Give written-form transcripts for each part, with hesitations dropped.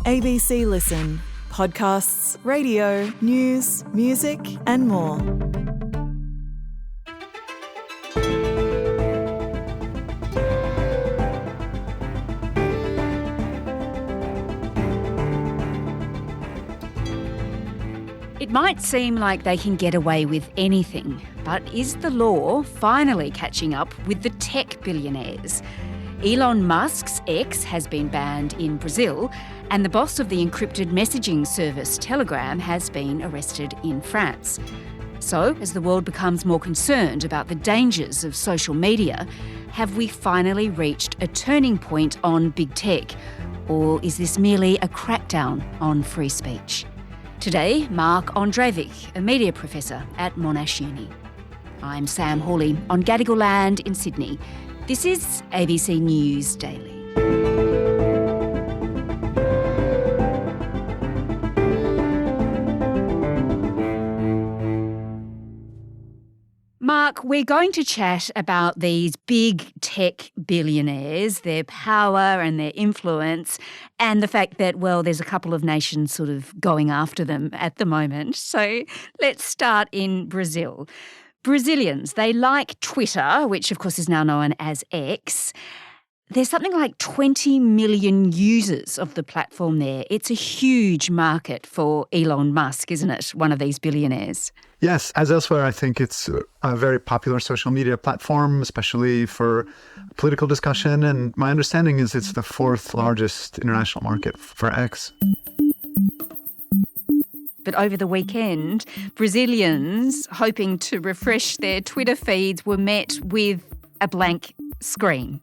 ABC Listen. Podcasts, radio, news, music and more. It might seem like they can get away with anything, but is the law finally catching up with the tech billionaires? Elon Musk's X has been banned in Brazil, and the boss of the encrypted messaging service Telegram has been arrested in France. So, as the world becomes more concerned about the dangers of social media, have we finally reached a turning point on big tech? Or is this merely a crackdown on free speech? Today, Mark Andrejevic, a media professor at Monash Uni. I'm Sam Hawley on Gadigal land in Sydney. This is ABC News Daily. Mark, we're going to chat about these big tech billionaires, their power and their influence, and the fact that, well, there's a couple of nations sort of going after them at the moment. So let's start in Brazil. Brazilians, they like Twitter, which of course is now known as X. There's something like 20 million users of the platform there. It's a huge market for Elon Musk, isn't it? One of these billionaires. Yes, as elsewhere, I think it's a very popular social media platform, especially for political discussion. And my understanding is it's the fourth largest international market for X. But over the weekend, Brazilians hoping to refresh their Twitter feeds were met with a blank screen.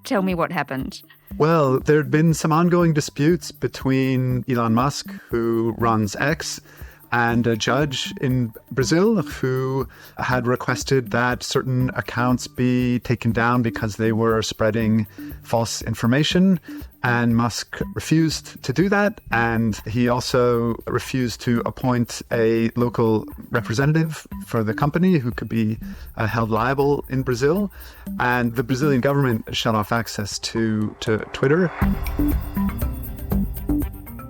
Tell me what happened. Well, there had been some ongoing disputes between Elon Musk, who runs X, and a judge in Brazil who had requested that certain accounts be taken down because they were spreading false information. And Musk refused to do that. And he also refused to appoint a local representative for the company who could be held liable in Brazil. And the Brazilian government shut off access to Twitter.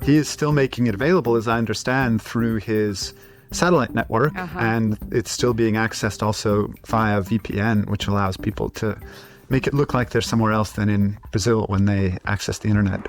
He is still making it available, as I understand, through his satellite network. And it's still being accessed also via VPN, which allows people to make it look like they're somewhere else than in Brazil when they access the internet.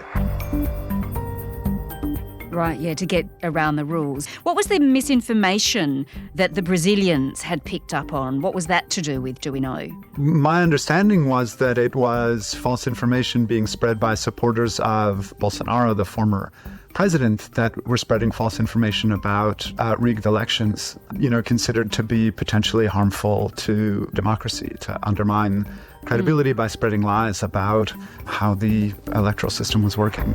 Right, yeah, to get around the rules. What was the misinformation that the Brazilians had picked up on? What was that to do with, do we know? My understanding was that it was false information being spread by supporters of Bolsonaro, the former president, that were spreading false information about rigged elections, considered to be potentially harmful to democracy, to undermine credibility by spreading lies about how the electoral system was working.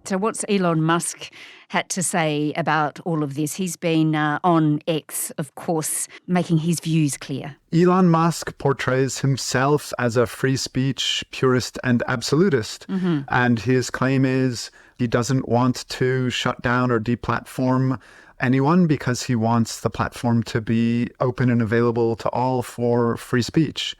So what's Elon Musk had to say about all of this? He's been on X, of course, making his views clear. Elon Musk portrays himself as a free speech purist and absolutist. And his claim is he doesn't want to shut down or deplatform anyone because he wants the platform to be open and available to all for free speech.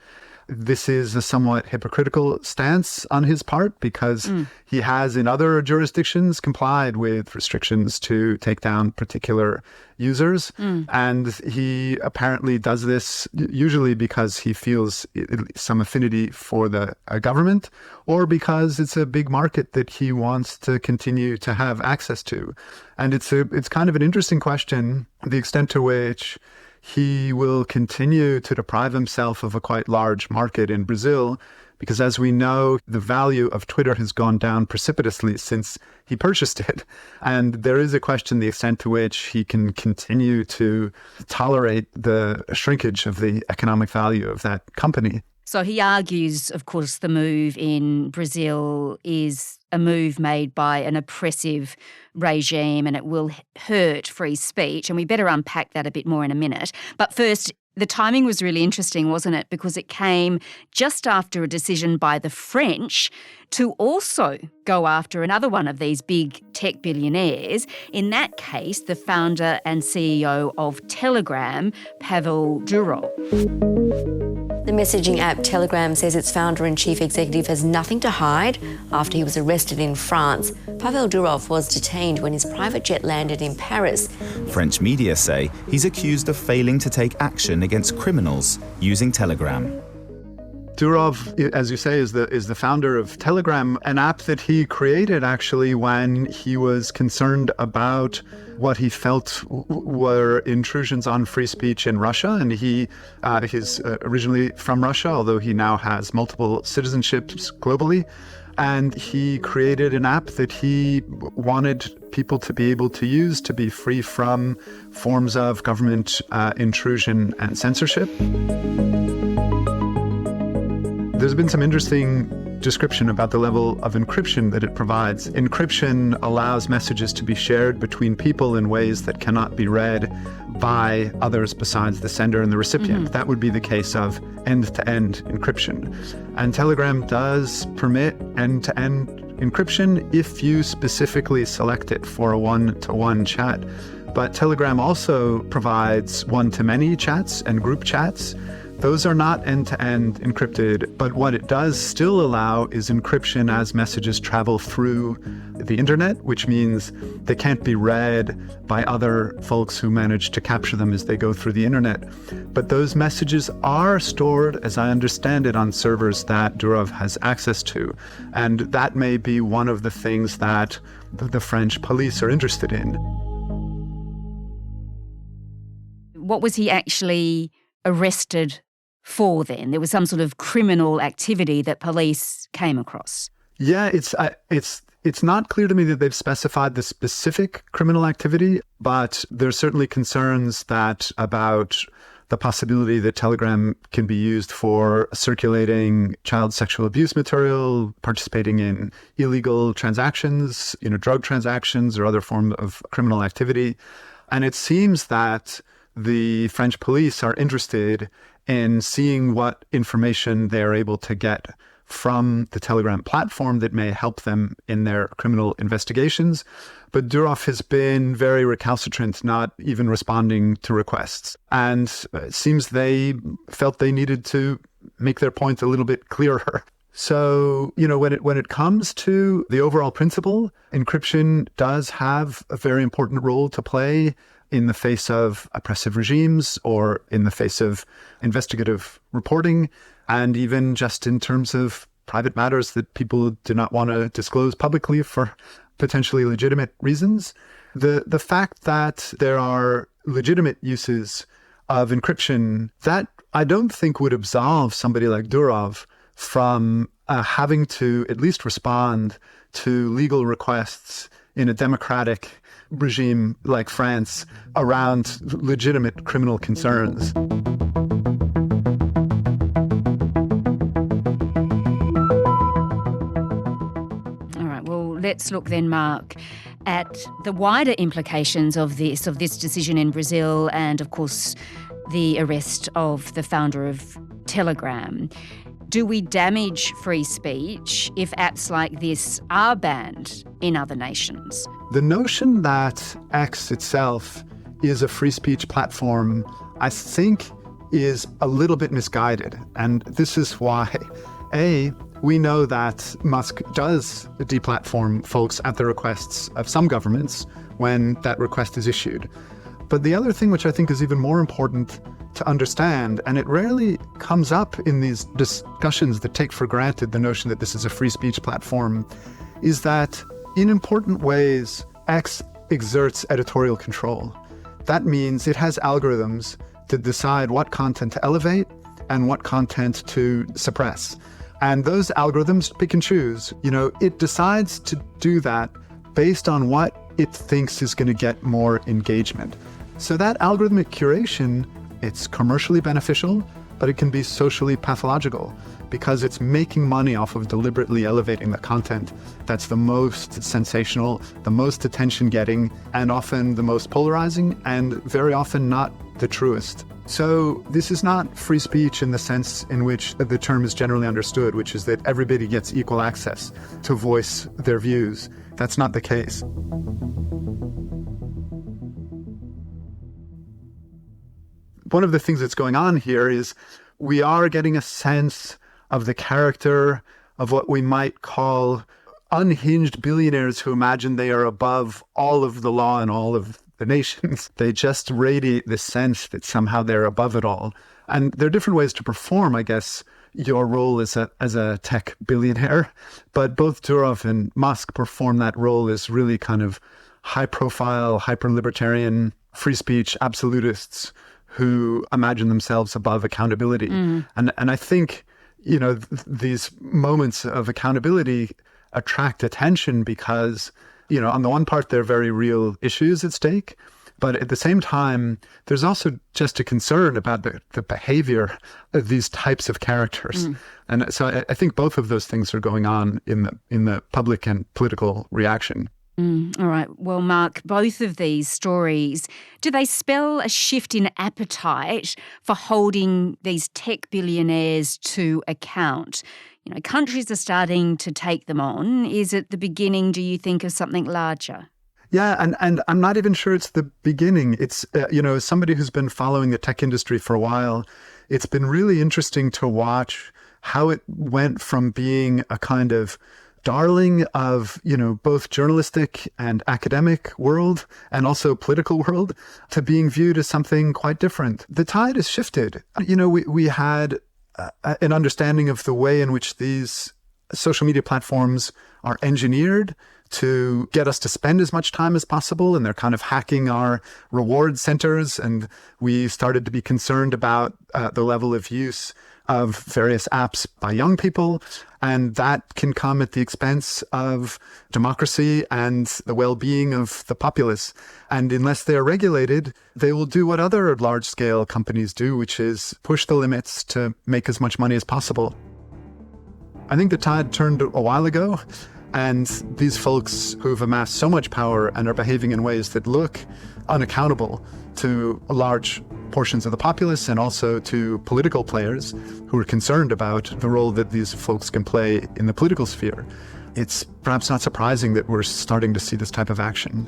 This is a somewhat hypocritical stance on his part because he has in other jurisdictions complied with restrictions to take down particular users. And he apparently does this usually because he feels some affinity for the government or because it's a big market that he wants to continue to have access to. And it's kind of an interesting question, the extent to which he will continue to deprive himself of a quite large market in Brazil, because as we know, the value of Twitter has gone down precipitously since he purchased it. And there is a question the extent to which he can continue to tolerate the shrinkage of the economic value of that company. So he argues, of course, the move in Brazil is a move made by an oppressive regime and it will hurt free speech. And we better unpack that a bit more in a minute. But first, the timing was really interesting, wasn't it? Because it came just after a decision by the French to also go after another one of these big tech billionaires. In that case, the founder and CEO of Telegram, Pavel Durov. The messaging app Telegram says its founder and chief executive has nothing to hide after he was arrested in France. Pavel Durov was detained when his private jet landed in Paris. French media say he's accused of failing to take action against criminals using Telegram. Durov, as you say, is the founder of Telegram, an app that he created actually when he was concerned about what he felt were intrusions on free speech in Russia. And he's originally from Russia, although he now has multiple citizenships globally. And he created an app that he wanted people to be able to use to be free from forms of government intrusion and censorship. There's been some interesting description about the level of encryption that it provides. Encryption allows messages to be shared between people in ways that cannot be read by others besides the sender and the recipient. That would be the case of end-to-end encryption. And Telegram does permit end-to-end encryption if you specifically select it for a one-to-one chat. But Telegram also provides one-to-many chats and group chats. Those are not end-to-end encrypted, but what it does still allow is encryption as messages travel through the internet, which means they can't be read by other folks who manage to capture them as they go through the internet. But those messages are stored, as I understand it, on servers that Durov has access to. And that may be one of the things that the French police are interested in. What was he actually arrested for then? There was some sort of criminal activity that police came across. Yeah, it's not clear to me that they've specified the specific criminal activity, but there's certainly concerns about the possibility that Telegram can be used for circulating child sexual abuse material, participating in illegal transactions, drug transactions or other form of criminal activity. And it seems that the French police are interested in seeing what information they're able to get from the Telegram platform that may help them in their criminal investigations. But Durov has been very recalcitrant, not even responding to requests. And it seems they felt they needed to make their point a little bit clearer. So, when it comes to the overall principle, encryption does have a very important role to play in the face of oppressive regimes or in the face of investigative reporting, and even just in terms of private matters that people do not want to disclose publicly for potentially legitimate reasons. The fact that there are legitimate uses of encryption, that I don't think would absolve somebody like Durov from having to at least respond to legal requests in a democratic regime like France around legitimate criminal concerns. All right, well, let's look then, Mark, at the wider implications of this decision in Brazil and, of course, the arrest of the founder of Telegram. Do we damage free speech if apps like this are banned in other nations? The notion that X itself is a free speech platform, I think, is a little bit misguided. And this is why, we know that Musk does deplatform folks at the requests of some governments when that request is issued. But the other thing, which I think is even more important to understand, and it rarely comes up in these discussions that take for granted the notion that this is a free speech platform, is that in important ways, X exerts editorial control. That means it has algorithms to decide what content to elevate and what content to suppress. And those algorithms pick and choose. It decides to do that based on what it thinks is going to get more engagement. So that algorithmic curation, it's commercially beneficial, but it can be socially pathological because it's making money off of deliberately elevating the content that's the most sensational, the most attention-getting, and often the most polarizing, and very often not the truest. So this is not free speech in the sense in which the term is generally understood, which is that everybody gets equal access to voice their views. That's not the case. One of the things that's going on here is we are getting a sense of the character of what we might call unhinged billionaires who imagine they are above all of the law and all of the nations. They just radiate this sense that somehow they're above it all. And there are different ways to perform, I guess, your role as a tech billionaire. But both Durov and Musk perform that role as really kind of high-profile, hyper-libertarian, free speech absolutists who imagine themselves above accountability. And I think, these moments of accountability attract attention because, on the one part, there are very real issues at stake. But at the same time, there's also just a concern about the behavior of these types of characters. And so I think both of those things are going on in the public and political reaction. All right. Well, Mark, both of these stories, do they spell a shift in appetite for holding these tech billionaires to account? Countries are starting to take them on. Is it the beginning, do you think, of something larger? Yeah, and I'm not even sure it's the beginning. It's, as somebody who's been following the tech industry for a while, it's been really interesting to watch how it went from being a kind of darling of, both journalistic and academic world and also political world to being viewed as something quite different. The tide has shifted. We had an understanding of the way in which these social media platforms are engineered to get us to spend as much time as possible, and they're kind of hacking our reward centers. And we started to be concerned about the level of use of various apps by young people. And that can come at the expense of democracy and the well-being of the populace. And unless they're regulated, they will do what other large-scale companies do, which is push the limits to make as much money as possible. I think the tide turned a while ago, and these folks who've amassed so much power and are behaving in ways that look unaccountable to large portions of the populace and also to political players who are concerned about the role that these folks can play in the political sphere. It's perhaps not surprising that we're starting to see this type of action.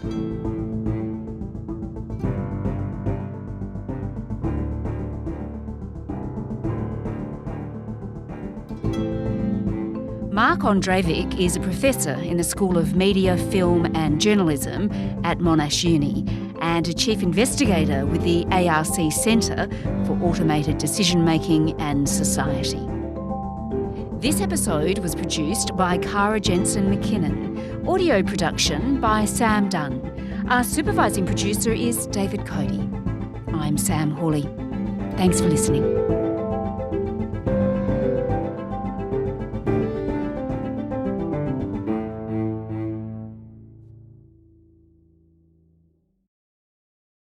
Mark Andrejevic is a professor in the School of Media, Film and Journalism at Monash Uni and a chief investigator with the ARC Centre for Automated Decision Making and Society. This episode was produced by Cara Jensen McKinnon. Audio production by Sam Dunn. Our supervising producer is David Cody. I'm Sam Hawley. Thanks for listening.